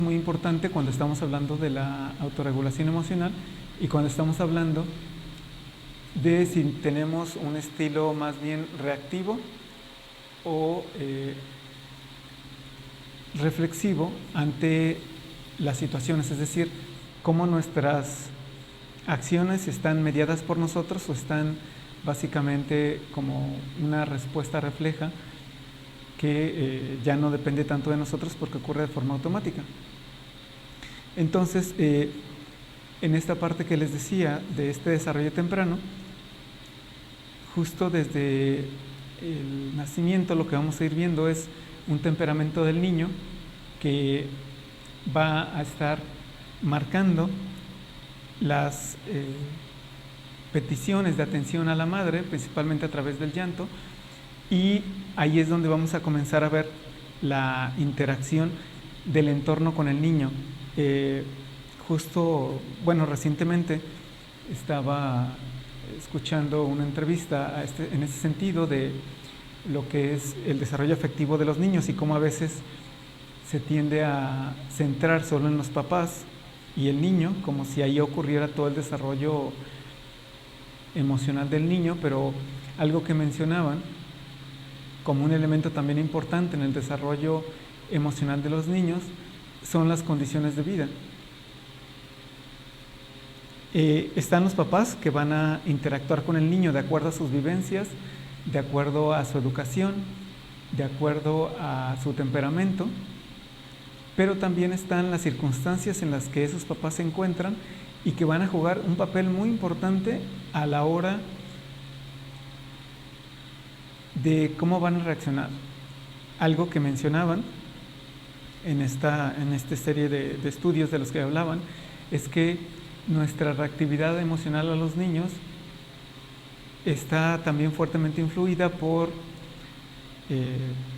Muy importante cuando estamos hablando de la autorregulación emocional y cuando estamos hablando de si tenemos un estilo más bien reactivo o reflexivo ante las situaciones, es decir, cómo nuestras acciones están mediadas por nosotros o están básicamente como una respuesta refleja que ya no depende tanto de nosotros porque ocurre de forma automática. Entonces, en esta parte que les decía de este desarrollo temprano, justo desde el nacimiento lo que vamos a ir viendo es un temperamento del niño que va a estar marcando las peticiones de atención a la madre, principalmente a través del llanto, y ahí es donde vamos a comenzar a ver la interacción del entorno con el niño. Recientemente estaba escuchando una entrevista en ese sentido de lo que es el desarrollo afectivo de los niños y cómo a veces se tiende a centrar solo en los papás y el niño, como si ahí ocurriera todo el desarrollo emocional del niño, pero algo que mencionaban como un elemento también importante en el desarrollo emocional de los niños son las condiciones de vida. Están los papás que van a interactuar con el niño de acuerdo a sus vivencias, de acuerdo a su educación, de acuerdo a su temperamento, pero también están las circunstancias en las que esos papás se encuentran y que van a jugar un papel muy importante a la hora de cómo van a reaccionar. Algo que mencionaban en esta serie de estudios de los que hablaban es que nuestra reactividad emocional a los niños está también fuertemente influida por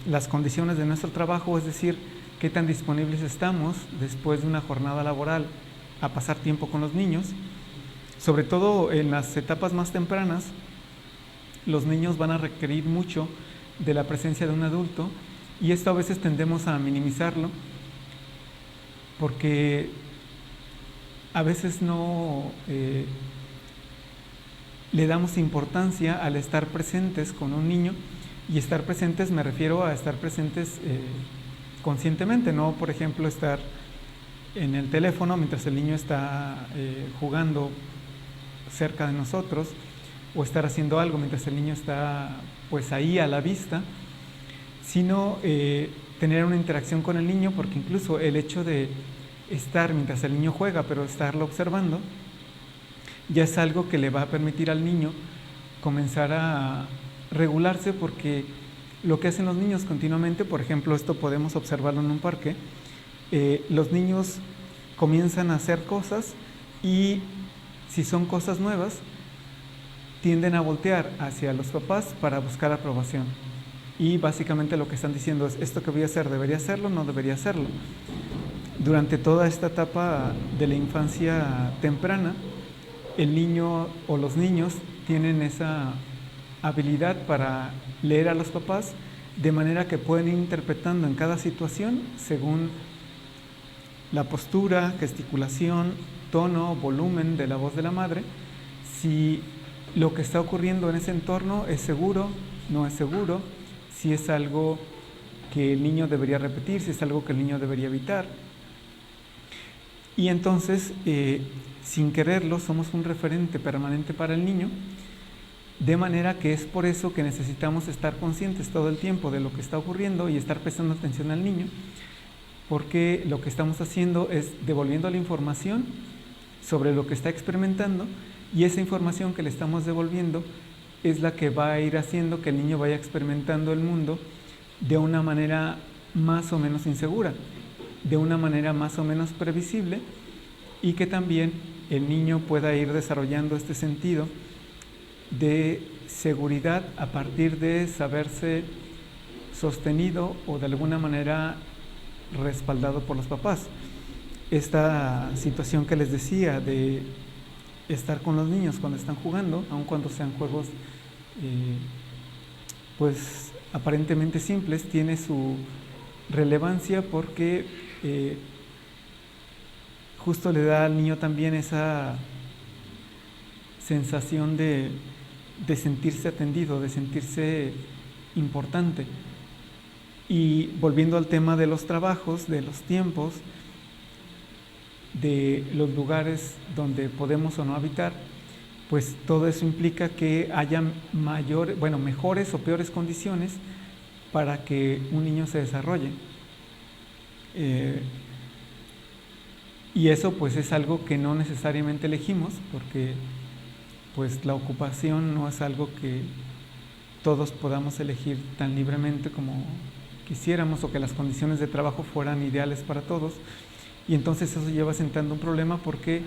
las condiciones de nuestro trabajo, es decir, qué tan disponibles estamos después de una jornada laboral a pasar tiempo con los niños. Sobre todo en las etapas más tempranas, los niños van a requerir mucho de la presencia de un adulto y esto a veces tendemos a minimizarlo porque a veces no le damos importancia al estar presentes con un niño, y estar presentes me refiero a estar presentes conscientemente, no por ejemplo estar en el teléfono mientras el niño está jugando cerca de nosotros, o estar haciendo algo mientras el niño está pues ahí a la vista, sino tener una interacción con el niño, porque incluso el hecho de estar mientras el niño juega, pero estarlo observando, ya es algo que le va a permitir al niño comenzar a regularse, porque lo que hacen los niños continuamente, por ejemplo, esto podemos observarlo en un parque, los niños comienzan a hacer cosas y si son cosas nuevas, tienden a voltear hacia los papás para buscar aprobación. Y básicamente lo que están diciendo es, esto que voy a hacer, ¿debería hacerlo o no debería hacerlo? Durante toda esta etapa de la infancia temprana, el niño o los niños tienen esa habilidad para leer a los papás, de manera que pueden ir interpretando en cada situación según la postura, gesticulación, tono, volumen de la voz de la madre, si lo que está ocurriendo en ese entorno es seguro, no es seguro, si es algo que el niño debería repetir, si es algo que el niño debería evitar. Y entonces, sin quererlo, somos un referente permanente para el niño, de manera que es por eso que necesitamos estar conscientes todo el tiempo de lo que está ocurriendo y estar prestando atención al niño, porque lo que estamos haciendo es devolviendo la información sobre lo que está experimentando, y esa información que le estamos devolviendo es la que va a ir haciendo que el niño vaya experimentando el mundo de una manera más o menos insegura, de una manera más o menos previsible, y que también el niño pueda ir desarrollando este sentido de seguridad a partir de saberse sostenido o de alguna manera respaldado por los papás. Esta situación que les decía de estar con los niños cuando están jugando, aun cuando sean juegos pues aparentemente simples, tiene su relevancia porque justo le da al niño también esa sensación de sentirse atendido, de sentirse importante. Y volviendo al tema de los trabajos, de los tiempos, de los lugares donde podemos o no habitar, pues todo eso implica que haya mejores o peores condiciones para que un niño se desarrolle. Y eso pues es algo que no necesariamente elegimos, porque pues la ocupación no es algo que todos podamos elegir tan libremente como quisiéramos, o que las condiciones de trabajo fueran ideales para todos. Y entonces eso lleva sentando un problema, porque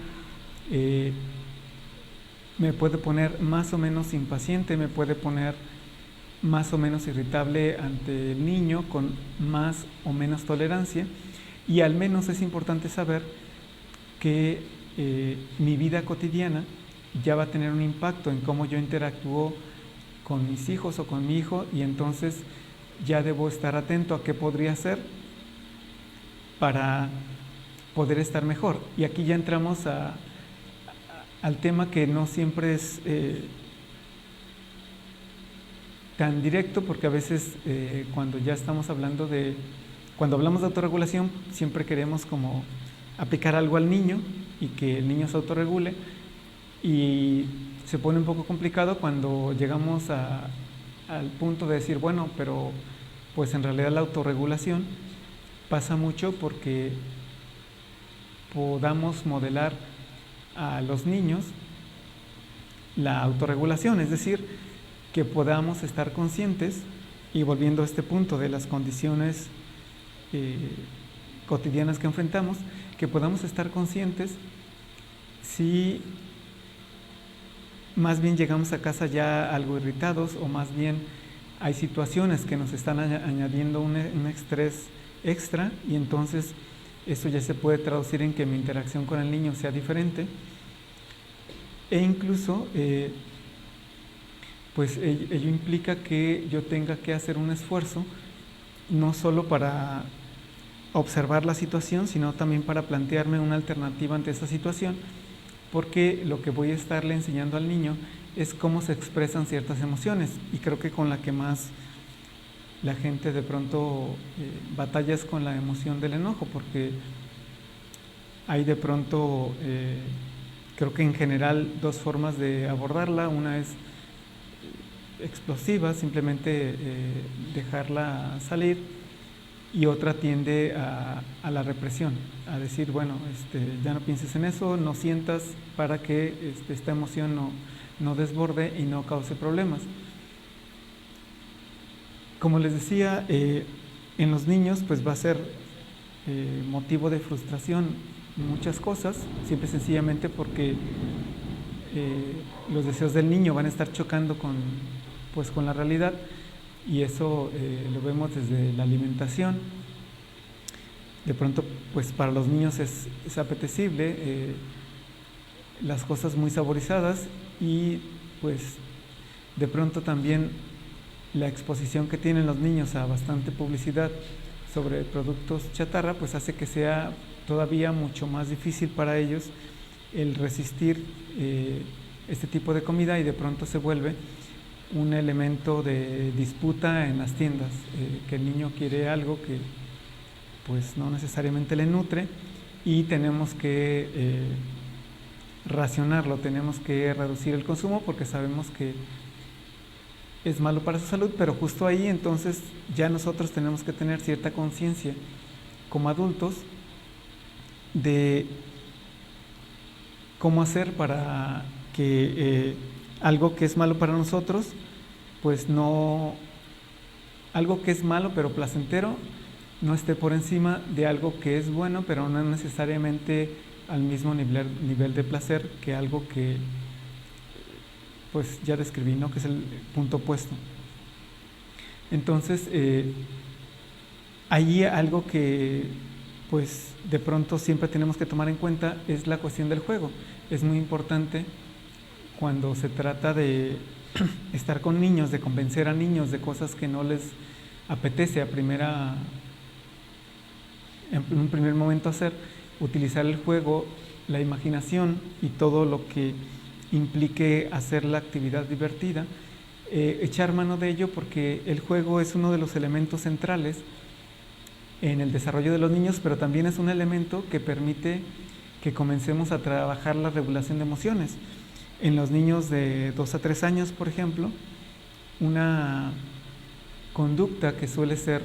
me puede poner más o menos impaciente, me puede poner más o menos irritable ante el niño, con más o menos tolerancia. Y al menos es importante saber que mi vida cotidiana ya va a tener un impacto en cómo yo interactúo con mis hijos o con mi hijo, y entonces ya debo estar atento a qué podría hacer para poder estar mejor. Y aquí ya entramos al tema que no siempre es tan directo, porque a veces cuando ya estamos hablando cuando hablamos de autorregulación, siempre queremos como aplicar algo al niño y que el niño se autorregule, y se pone un poco complicado cuando llegamos al punto de decir, bueno, pero pues en realidad la autorregulación pasa mucho porque podamos modelar a los niños la autorregulación, es decir, que podamos estar conscientes, y volviendo a este punto de las condiciones cotidianas que enfrentamos, que podamos estar conscientes si más bien llegamos a casa ya algo irritados, o más bien hay situaciones que nos están añadiendo un estrés extra, y entonces eso ya se puede traducir en que mi interacción con el niño sea diferente, e incluso pues ello implica que yo tenga que hacer un esfuerzo, no solo para observar la situación, sino también para plantearme una alternativa ante esa situación, porque lo que voy a estarle enseñando al niño es cómo se expresan ciertas emociones, y creo que con la que más la gente de pronto batalla es con la emoción del enojo, porque hay de pronto, creo que en general, dos formas de abordarla. Una es explosiva, simplemente dejarla salir, y otra tiende a la represión, a decir, bueno, ya no pienses en eso, no sientas, para que esta emoción no desborde y no cause problemas. Como les decía, en los niños pues va a ser motivo de frustración muchas cosas, simple y sencillamente porque los deseos del niño van a estar chocando con la realidad, y eso lo vemos desde la alimentación. De pronto pues para los niños es apetecible las cosas muy saborizadas, y pues de pronto también la exposición que tienen los niños a bastante publicidad sobre productos chatarra pues hace que sea todavía mucho más difícil para ellos el resistir este tipo de comida, y de pronto se vuelve un elemento de disputa en las tiendas, que el niño quiere algo que pues no necesariamente le nutre, y tenemos que racionarlo, tenemos que reducir el consumo porque sabemos que es malo para su salud, pero justo ahí entonces ya nosotros tenemos que tener cierta conciencia como adultos de cómo hacer para que algo que es malo para nosotros, pues no, algo que es malo pero placentero, no esté por encima de algo que es bueno pero no necesariamente al mismo nivel de placer que algo que pues ya describí, ¿no? Que es el punto opuesto. Entonces, ahí algo que pues de pronto siempre tenemos que tomar en cuenta es la cuestión del juego. Es muy importante cuando se trata de estar con niños, de convencer a niños de cosas que no les apetece en un primer momento hacer, utilizar el juego, la imaginación y todo lo que implique hacer la actividad divertida, echar mano de ello, porque el juego es uno de los elementos centrales en el desarrollo de los niños, pero también es un elemento que permite que comencemos a trabajar la regulación de emociones. En los niños de 2 a 3 años, por ejemplo, una conducta que suele ser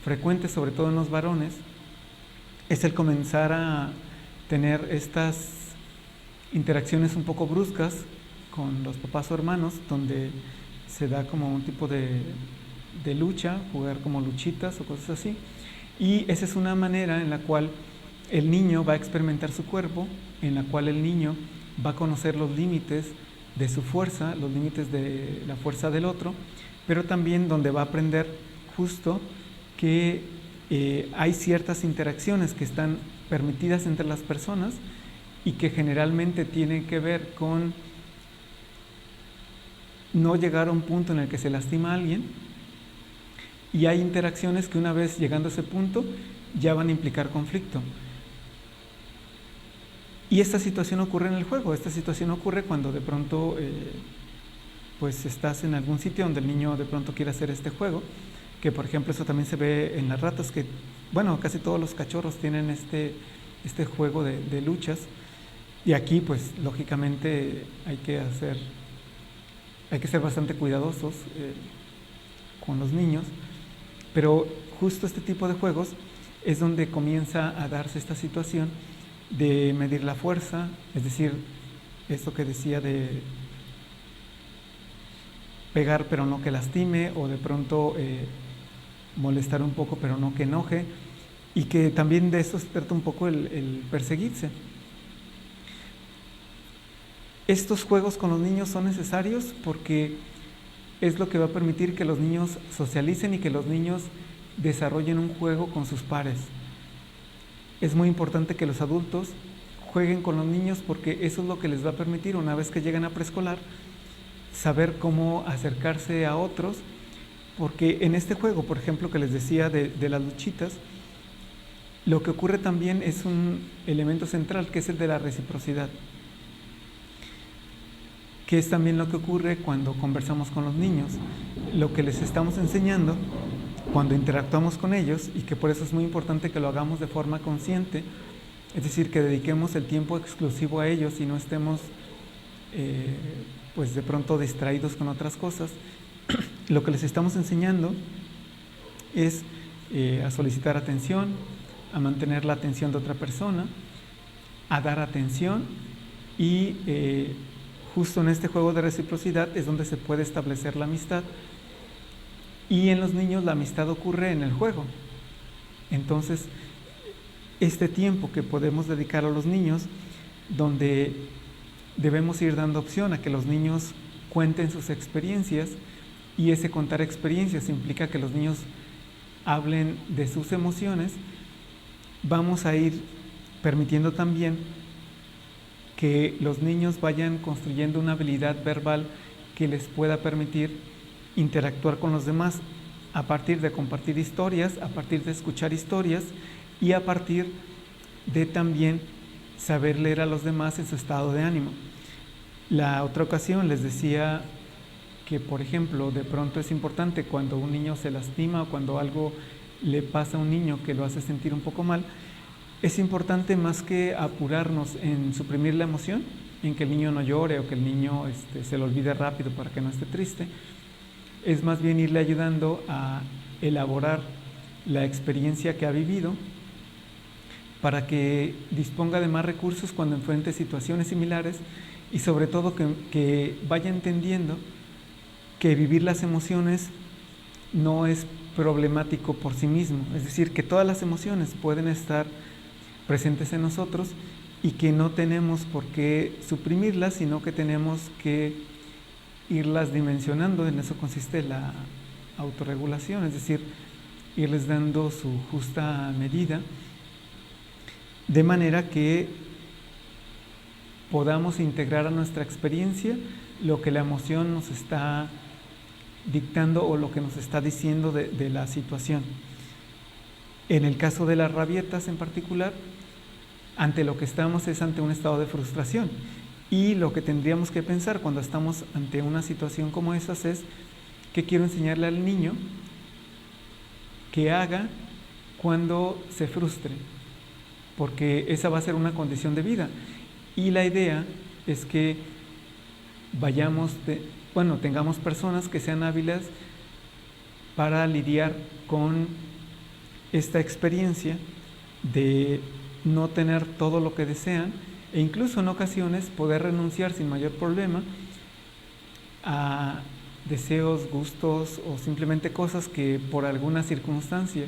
frecuente, sobre todo en los varones, es el comenzar a tener estas interacciones un poco bruscas con los papás o hermanos, donde se da como un tipo de lucha, jugar como luchitas o cosas así. Y esa es una manera en la cual el niño va a experimentar su cuerpo, en la cual el niño va a conocer los límites de su fuerza, los límites de la fuerza del otro, pero también donde va a aprender justo que hay ciertas interacciones que están permitidas entre las personas y que generalmente tienen que ver con no llegar a un punto en el que se lastima a alguien, y hay interacciones que una vez llegando a ese punto ya van a implicar conflicto. Y esta situación ocurre en el juego, esta situación ocurre cuando de pronto pues estás en algún sitio donde el niño de pronto quiere hacer este juego, que por ejemplo eso también se ve en las ratas, que bueno, casi todos los cachorros tienen este juego de luchas, y aquí pues lógicamente hay que ser bastante cuidadosos con los niños, pero justo este tipo de juegos es donde comienza a darse esta situación de medir la fuerza, es decir, esto que decía de pegar pero no que lastime, o de pronto molestar un poco pero no que enoje, y que también de eso se trata un poco el perseguirse. Estos juegos con los niños son necesarios porque es lo que va a permitir que los niños socialicen y que los niños desarrollen un juego con sus pares. Es muy importante que los adultos jueguen con los niños, porque eso es lo que les va a permitir, una vez que llegan a preescolar, saber cómo acercarse a otros, porque en este juego, por ejemplo, que les decía de las luchitas, lo que ocurre también es un elemento central, que es el de la reciprocidad, que es también lo que ocurre cuando conversamos con los niños. Lo que les estamos enseñando cuando interactuamos con ellos, y que por eso es muy importante que lo hagamos de forma consciente, es decir, que dediquemos el tiempo exclusivo a ellos y no estemos pues de pronto distraídos con otras cosas. Lo que les estamos enseñando es a solicitar atención, a mantener la atención de otra persona, a dar atención, y justo en este juego de reciprocidad es donde se puede establecer la amistad. Y en los niños la amistad ocurre en el juego. Entonces, este tiempo que podemos dedicar a los niños, donde debemos ir dando opción a que los niños cuenten sus experiencias, y ese contar experiencias implica que los niños hablen de sus emociones, vamos a ir permitiendo también que los niños vayan construyendo una habilidad verbal que les pueda permitir interactuar con los demás a partir de compartir historias, a partir de escuchar historias, y a partir de también saber leer a los demás en su estado de ánimo. La otra ocasión les decía que, por ejemplo, de pronto es importante cuando un niño se lastima o cuando algo le pasa a un niño que lo hace sentir un poco mal, es importante, más que apurarnos en suprimir la emoción, en que el niño no llore o que el niño se lo olvide rápido para que no esté triste, es más bien irle ayudando a elaborar la experiencia que ha vivido, para que disponga de más recursos cuando enfrente situaciones similares, y sobre todo que vaya entendiendo que vivir las emociones no es problemático por sí mismo, es decir, que todas las emociones pueden estar presentes en nosotros y que no tenemos por qué suprimirlas, sino que tenemos que irlas dimensionando. En eso consiste la autorregulación, es decir, irles dando su justa medida, de manera que podamos integrar a nuestra experiencia lo que la emoción nos está dictando o lo que nos está diciendo de la situación. En el caso de las rabietas en particular, ante lo que estamos es ante un estado de frustración. Y lo que tendríamos que pensar cuando estamos ante una situación como esas es qué quiero enseñarle al niño que haga cuando se frustre, porque esa va a ser una condición de vida. Y la idea es que tengamos personas que sean hábiles para lidiar con esta experiencia de no tener todo lo que desean, e incluso en ocasiones poder renunciar sin mayor problema a deseos, gustos o simplemente cosas que por alguna circunstancia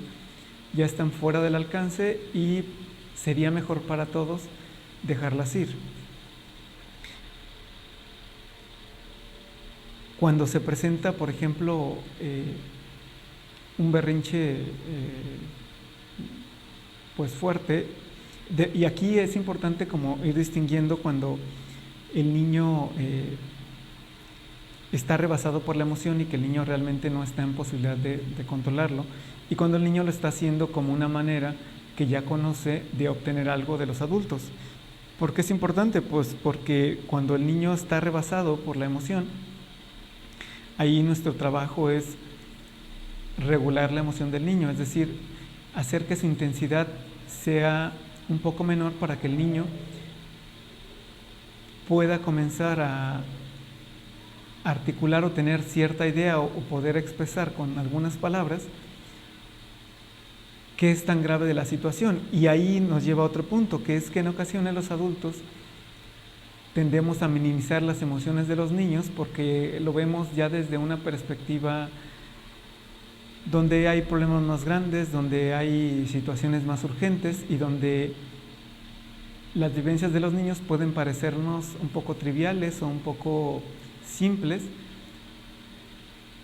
ya están fuera del alcance y sería mejor para todos dejarlas ir. Cuando se presenta, por ejemplo, un berrinche pues fuerte, y aquí es importante como ir distinguiendo cuando el niño está rebasado por la emoción y que el niño realmente no está en posibilidad de controlarlo, y cuando el niño lo está haciendo como una manera que ya conoce de obtener algo de los adultos. ¿Por qué es importante? Pues porque cuando el niño está rebasado por la emoción, ahí nuestro trabajo es regular la emoción del niño, es decir, hacer que su intensidad sea un poco menor para que el niño pueda comenzar a articular o tener cierta idea o poder expresar con algunas palabras qué es tan grave de la situación. Y ahí nos lleva a otro punto, que es que en ocasiones los adultos tendemos a minimizar las emociones de los niños porque lo vemos ya desde una perspectiva donde hay problemas más grandes, donde hay situaciones más urgentes y donde las vivencias de los niños pueden parecernos un poco triviales o un poco simples,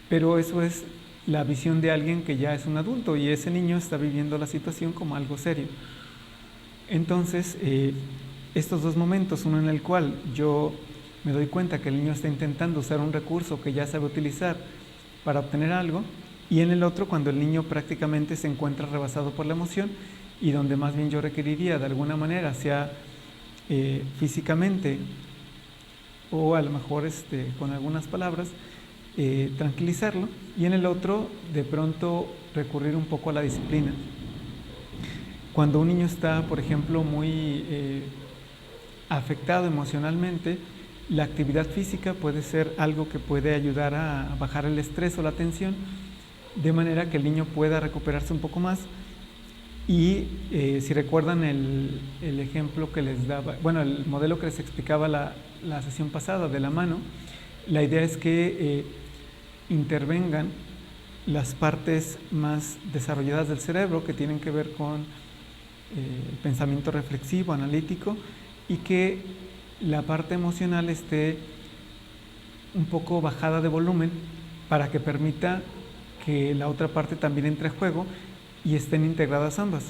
pero eso es la visión de alguien que ya es un adulto y ese niño está viviendo la situación como algo serio. Entonces, estos dos momentos, uno en el cual yo me doy cuenta que el niño está intentando usar un recurso que ya sabe utilizar para obtener algo, y en el otro cuando el niño prácticamente se encuentra rebasado por la emoción y donde más bien yo requeriría de alguna manera, sea físicamente o a lo mejor con algunas palabras, tranquilizarlo, y en el otro de pronto recurrir un poco a la disciplina. Cuando un niño está, por ejemplo, muy afectado emocionalmente, la actividad física puede ser algo que puede ayudar a bajar el estrés o la tensión, de manera que el niño pueda recuperarse un poco más. Y si recuerdan el ejemplo que les daba, bueno, el modelo que les explicaba la sesión pasada de la mano, la idea es que intervengan las partes más desarrolladas del cerebro que tienen que ver con el pensamiento reflexivo, analítico, y que la parte emocional esté un poco bajada de volumen para que permita que la otra parte también entre a juego y estén integradas ambas.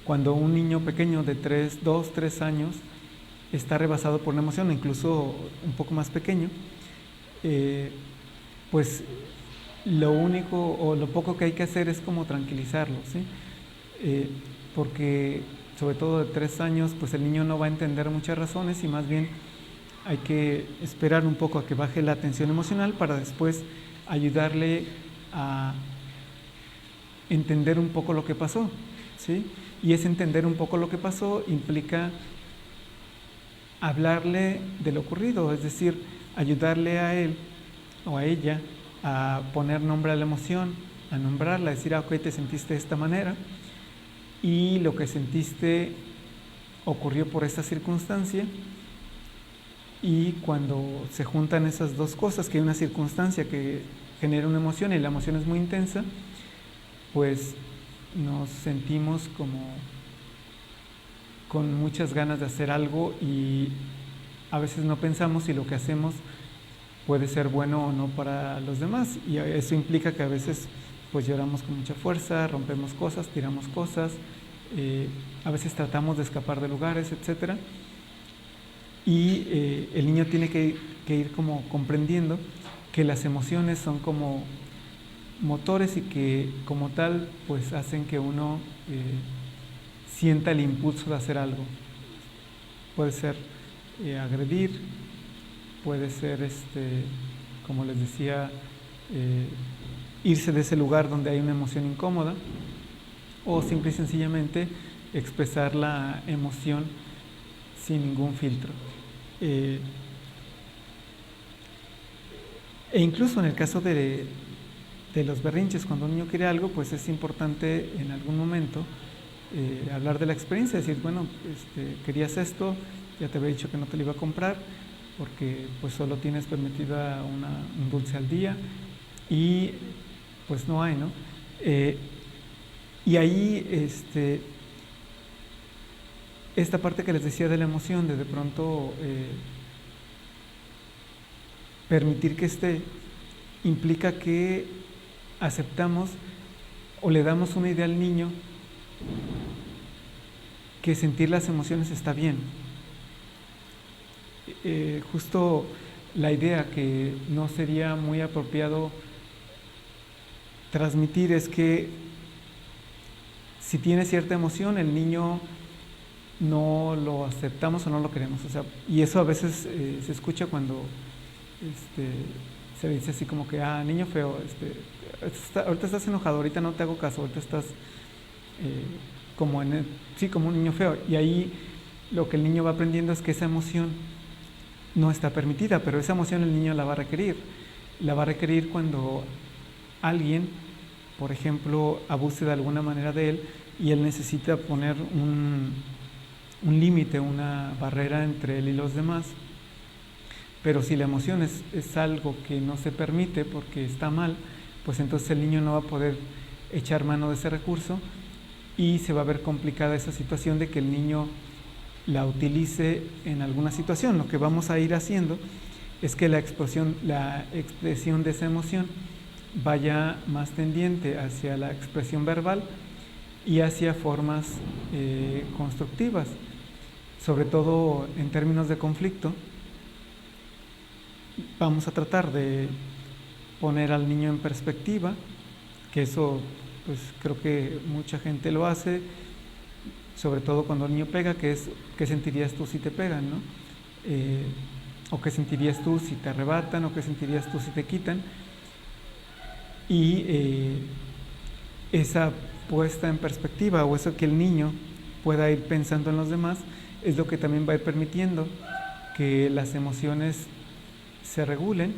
Cuando un niño pequeño de 2, 3 años está rebasado por una emoción, incluso un poco más pequeño, pues lo único o lo poco que hay que hacer es como tranquilizarlo, ¿sí? Porque sobre todo de 3 años, pues el niño no va a entender muchas razones y más bien hay que esperar un poco a que baje la tensión emocional para después ayudarle a entender un poco lo que pasó, ¿sí? Y ese entender un poco lo que pasó implica hablarle de lo ocurrido, es decir, ayudarle a él o a ella a poner nombre a la emoción, a nombrarla, decir, ok, te sentiste de esta manera y lo que sentiste ocurrió por esta circunstancia, y cuando se juntan esas dos cosas, que hay una circunstancia que genera una emoción y la emoción es muy intensa, pues nos sentimos como con muchas ganas de hacer algo y a veces no pensamos si lo que hacemos puede ser bueno o no para los demás, y eso implica que a veces pues lloramos con mucha fuerza, rompemos cosas, tiramos cosas, a veces tratamos de escapar de lugares, etcétera, y el niño tiene que ir como comprendiendo que las emociones son como motores y que como tal pues hacen que uno sienta el impulso de hacer algo. Puede ser agredir, puede ser, como les decía, irse de ese lugar donde hay una emoción incómoda, o simple y sencillamente expresar la emoción sin ningún filtro. E incluso en el caso de los berrinches, cuando un niño quiere algo, pues es importante en algún momento hablar de la experiencia, decir, bueno, querías esto, ya te había dicho que no te lo iba a comprar, porque pues solo tienes permitida un dulce al día, y pues no hay, ¿no? Y ahí, esta parte que les decía de la emoción, de pronto permitir que esté, implica que aceptamos o le damos una idea al niño que sentir las emociones está bien. Justo la idea que no sería muy apropiado transmitir es que si tiene cierta emoción, el niño no lo aceptamos o no lo queremos. O sea, y eso a veces se escucha cuando se dice así como que, niño feo, ahorita estás enojado, ahorita no te hago caso, ahorita estás como un niño feo. Y ahí lo que el niño va aprendiendo es que esa emoción no está permitida, pero esa emoción el niño la va a requerir. La va a requerir cuando alguien, por ejemplo, abuse de alguna manera de él y él necesita poner un límite, una barrera entre él y los demás. Pero si la emoción es algo que no se permite porque está mal, pues entonces el niño no va a poder echar mano de ese recurso y se va a ver complicada esa situación de que el niño la utilice en alguna situación. Lo que vamos a ir haciendo es que la expresión de esa emoción vaya más tendiente hacia la expresión verbal y hacia formas constructivas, sobre todo en términos de conflicto. Vamos a tratar de poner al niño en perspectiva, que eso pues creo que mucha gente lo hace, sobre todo cuando el niño pega, que es qué sentirías tú si te pegan, ¿no? O qué sentirías tú si te arrebatan, o qué sentirías tú si te quitan. Y esa puesta en perspectiva, o eso que el niño pueda ir pensando en los demás, es lo que también va a ir permitiendo que las emociones se regulen.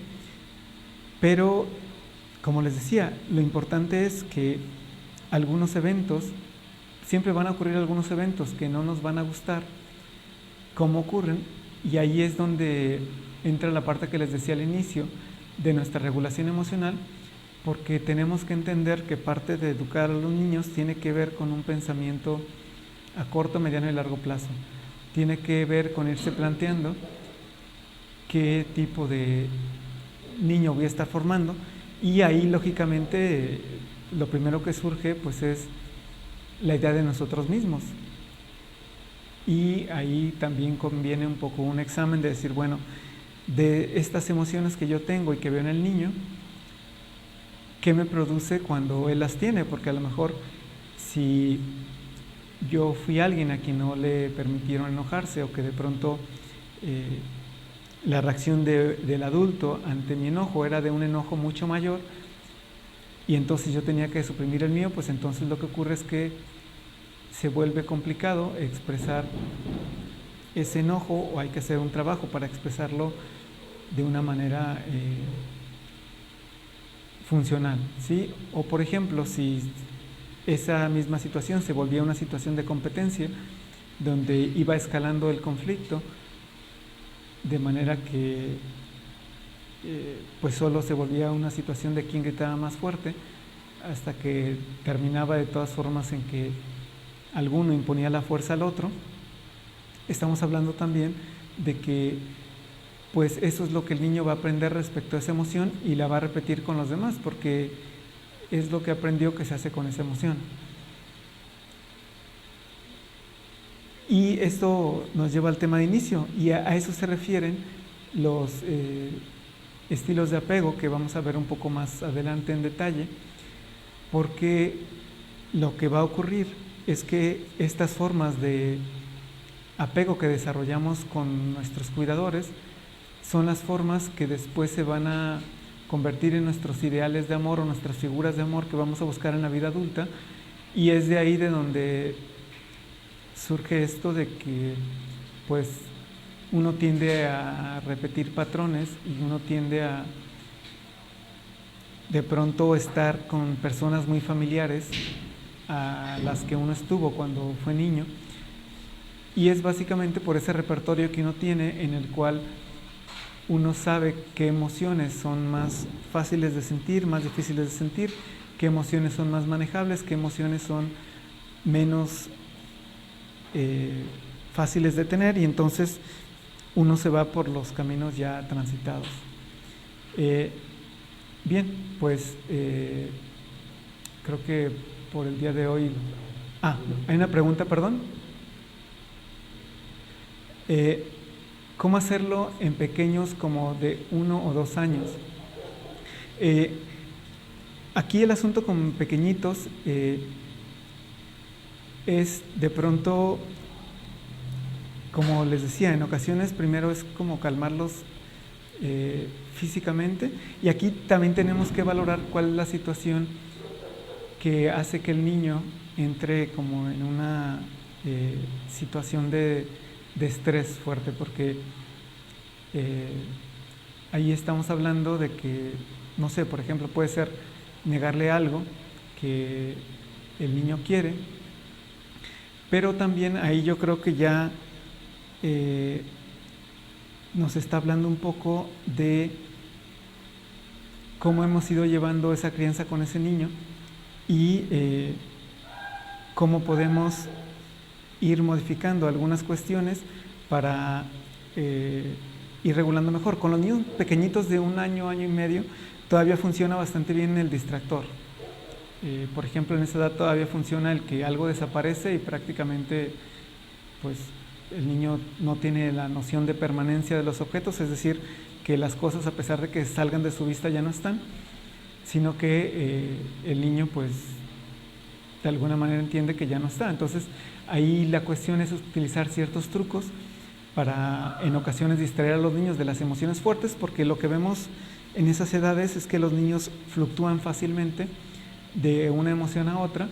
Pero, como les decía, lo importante es que algunos eventos, siempre van a ocurrir algunos eventos que no nos van a gustar cómo ocurren, y ahí es donde entra la parte que les decía al inicio de nuestra regulación emocional, porque tenemos que entender que parte de educar a los niños tiene que ver con un pensamiento a corto, mediano y largo plazo. Tiene que ver con irse planteando qué tipo de niño voy a estar formando, y ahí lógicamente lo primero que surge pues es la idea de nosotros mismos, y ahí también conviene un poco un examen de decir, bueno, de estas emociones que yo tengo y que veo en el niño, ¿qué me produce cuando él las tiene? Porque a lo mejor si yo fui alguien a quien no le permitieron enojarse, o que de pronto la reacción del adulto ante mi enojo era de un enojo mucho mayor, y entonces yo tenía que suprimir el mío, pues entonces lo que ocurre es que se vuelve complicado expresar ese enojo, o hay que hacer un trabajo para expresarlo de una manera funcional, ¿sí? O por ejemplo, si esa misma situación se volvía una situación de competencia, donde iba escalando el conflicto, de manera que pues solo se volvía una situación de quién gritaba más fuerte, hasta que terminaba de todas formas en que alguno imponía la fuerza al otro. Estamos hablando también de que pues eso es lo que el niño va a aprender respecto a esa emoción, y la va a repetir con los demás, porque es lo que aprendió que se hace con esa emoción. Y esto nos lleva al tema de inicio, y a eso se refieren los estilos de apego, que vamos a ver un poco más adelante en detalle, porque lo que va a ocurrir es que estas formas de apego que desarrollamos con nuestros cuidadores son las formas que después se van a convertir en nuestros ideales de amor o nuestras figuras de amor que vamos a buscar en la vida adulta, y es de ahí de donde surge esto de que pues uno tiende a repetir patrones y uno tiende a de pronto estar con personas muy familiares a las que uno estuvo cuando fue niño, y es básicamente por ese repertorio que uno tiene en el cual uno sabe qué emociones son más fáciles de sentir, más difíciles de sentir, qué emociones son más manejables, qué emociones son menos fáciles de tener, y entonces uno se va por los caminos ya transitados. Bien, pues creo que por el día de hoy... hay una pregunta, perdón. ¿Cómo hacerlo en pequeños como de 1 o 2 años? Aquí el asunto con pequeñitos es de pronto, como les decía, en ocasiones primero es como calmarlos físicamente, y aquí también tenemos que valorar cuál es la situación que hace que el niño entre como en una situación de estrés fuerte, porque ahí estamos hablando de que, no sé, por ejemplo, puede ser negarle algo que el niño quiere, pero también ahí yo creo que ya nos está hablando un poco de cómo hemos ido llevando esa crianza con ese niño y cómo podemos ir modificando algunas cuestiones para ir regulando mejor. Con los niños pequeñitos de 1 año, año y medio, todavía funciona bastante bien el distractor. Por ejemplo, en esa edad todavía funciona el que algo desaparece y prácticamente pues el niño no tiene la noción de permanencia de los objetos, es decir, que las cosas, a pesar de que salgan de su vista, ya no están, sino que el niño pues de alguna manera entiende que ya no está. Entonces ahí la cuestión es utilizar ciertos trucos para en ocasiones distraer a los niños de las emociones fuertes, porque lo que vemos en esas edades es que los niños fluctúan fácilmente de una emoción a otra,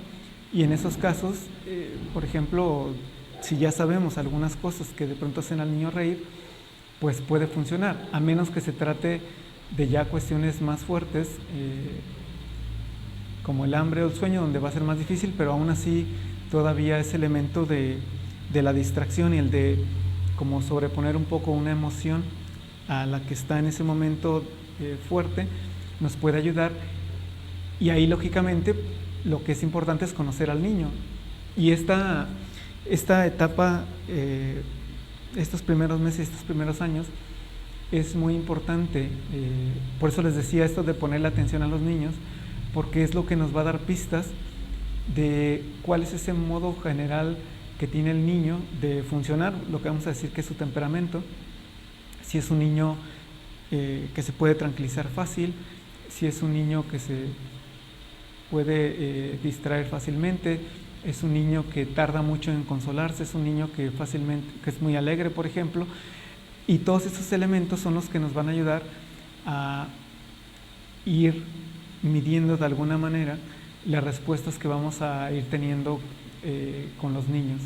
y en esos casos, por ejemplo, si ya sabemos algunas cosas que de pronto hacen al niño reír, pues puede funcionar, a menos que se trate de ya cuestiones más fuertes, como el hambre o el sueño, donde va a ser más difícil, pero aún así todavía ese elemento de la distracción y el de como sobreponer un poco una emoción a la que está en ese momento fuerte, nos puede ayudar. Y ahí lógicamente lo que es importante es conocer al niño, y esta etapa, estos primeros meses, estos primeros años, es muy importante. Por eso les decía esto de ponerle atención a los niños, porque es lo que nos va a dar pistas de cuál es ese modo general que tiene el niño de funcionar, lo que vamos a decir que es su temperamento. Si es un niño que se puede tranquilizar fácil, si es un niño que se puede distraer fácilmente, es un niño que tarda mucho en consolarse, es un niño que fácilmente, que es muy alegre, por ejemplo, y todos esos elementos son los que nos van a ayudar a ir midiendo de alguna manera las respuestas que vamos a ir teniendo con los niños.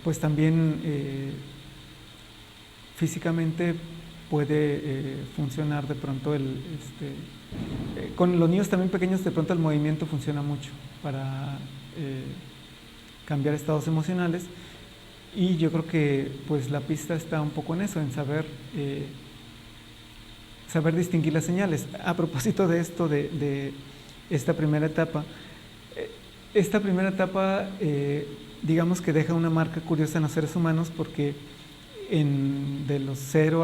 Pues también físicamente puede funcionar de pronto con los niños también pequeños, de pronto el movimiento funciona mucho para cambiar estados emocionales, y yo creo que pues la pista está un poco en eso, en saber distinguir las señales. A propósito de esto, de esta primera etapa, digamos que deja una marca curiosa en los seres humanos, porque de los 0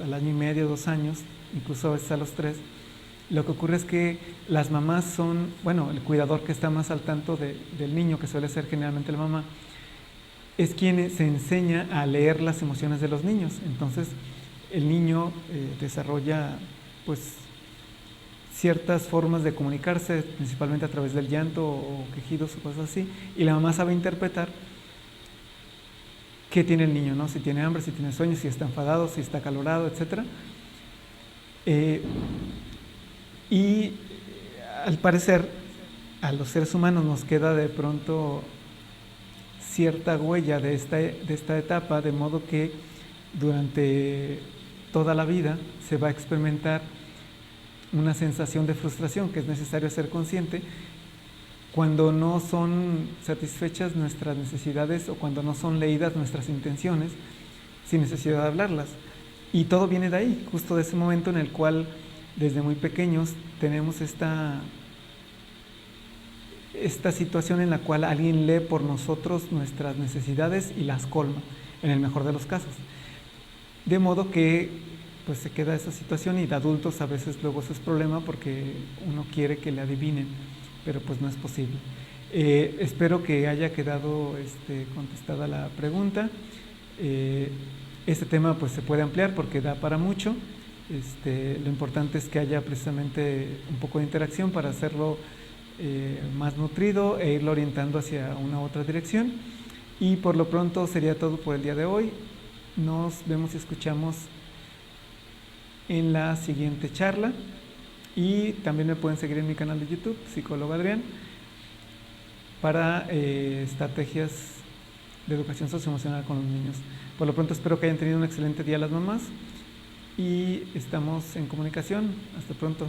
al año y medio, 2 años, incluso a veces a los 3, lo que ocurre es que las mamás son, el cuidador que está más al tanto del niño, que suele ser generalmente la mamá, es quien se enseña a leer las emociones de los niños. Entonces el niño desarrolla pues ciertas formas de comunicarse, principalmente a través del llanto o quejidos o cosas así, y la mamá sabe interpretar qué tiene el niño, ¿no? Si tiene hambre, si tiene sueño, si está enfadado, si está acalorado, etc. Y al parecer a los seres humanos nos queda de pronto cierta huella de esta etapa, de modo que durante toda la vida se va a experimentar una sensación de frustración que es necesario ser consciente cuando no son satisfechas nuestras necesidades o cuando no son leídas nuestras intenciones sin necesidad de hablarlas. Y todo viene de ahí, justo de ese momento en el cual desde muy pequeños tenemos esta situación en la cual alguien lee por nosotros nuestras necesidades y las colma, en el mejor de los casos. De modo que pues se queda esa situación, y de adultos a veces luego eso es problema porque uno quiere que le adivinen, pero pues no es posible. Espero que haya quedado contestada la pregunta. Este tema pues se puede ampliar porque da para mucho. Lo importante es que haya precisamente un poco de interacción para hacerlo más nutrido e irlo orientando hacia una u otra dirección. Y por lo pronto sería todo por el día de hoy. Nos vemos y escuchamos en la siguiente charla, y también me pueden seguir en mi canal de YouTube, Psicólogo Adrián, para estrategias de educación socioemocional con los niños. Por lo pronto espero que hayan tenido un excelente día las mamás y estamos en comunicación. Hasta pronto.